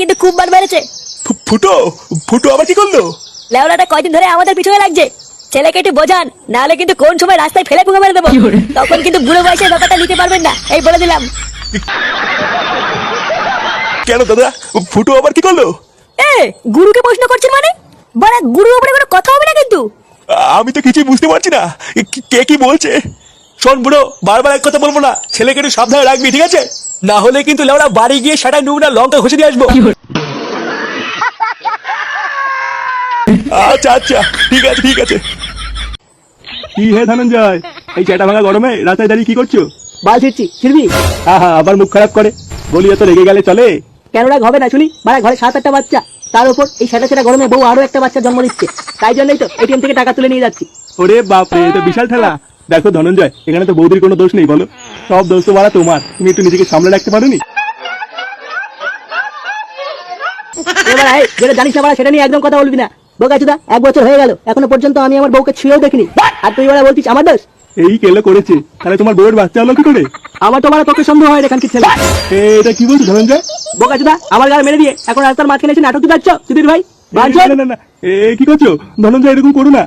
কিন্তু খুব বার বেড়েছে। ফুটো ফুটো আবার কি করলো? লেওড়াটা কয়দিন ধরে আমাদের পিছনে লাগছে। ছেলেকে একটু বোঝান, নাহলে কিন্তু কোন সময় রাস্তায় ফেলে পুঙ্গা মেরে দেবো। তখন কিন্তু বুড়ো বয়সে ব্যাপারটা নিতে পারবেন না, এই বলে দিলাম। কেন দাদা, ফুটো আবার কি করলো? এ গুরুকে প্রশ্ন করছেন মানে? বড় গুরুর উপরে কোনো কথা হবে না কিন্তু। আমি তো কিছুই বুঝতে পারছি না, কে কি বলছে। শোন বুড়ো, বারবার এক কথা বলবো না, ছেলেকে একটু সাবধানে রাখবি, ঠিক আছে? না হলে কিন্তু লেওড়া বাড়ি গিয়ে সেটা নুন আর লঙ্কা ঘষে দিয়ে আসবো। আচ্ছা আচ্ছা, ঠিক আছে ঠিক আছে। কি হে ধনঞ্জয়, এই চ্যাটা ভাঙা গরমে রাস্তায় দাঁড়িয়ে কি করছো? বাল ছিড়ছি, ছিড়বি? হা আবার মুখ খারাপ করে বলি, এত রেগে গেলে চলে? কেন রাগ হবে না শুনি? মানে ঘরে 7-8টা বাচ্চা, তার উপর এই সেটা সেটা গরমে বউ আরো একটা বাচ্চা জন্ম দিচ্ছে। তাই জন্যই তো এটিএম থেকে টাকা তুলে নিয়ে যাচ্ছি। ওরে বাপরে, এটা বিশাল ঠেলা। দেখো ধনঞ্জয়, এখানে তো বৌদির কোনো দোষ নেই, বলো? সব দোষ তো বাড়া তোমার, তুমি একটু নিজেকে সামলে রাখতে পারোনি। এবার যেটা জানিস না বাড়া, সেটা নিয়ে একদম কথা বলবি না। বোকাচুদা, 1 বছর হয়ে গেল, এখনো পর্যন্ত আমি আমার বউকে ছুঁয়েও দেখিনি, আর তুই বাড়া বলছিস আমার দোষ? এই কেলো করেছে, তাহলে তোমার বউয়ের বাচ্চা হলো কি করে? আমার তো বাড়া তোকে সন্দেহ হয় এখানকার ছেলে। এটা কি বলছো ধনঞ্জয়? বোকাচুদা, আমার গায়ে মেরে দিয়ে এখন রাস্তার মাঝখানে এসে নাটক দিতে সুধীর ভাই। না না না, কি করছো ধনঞ্জয়? এরকম করো না।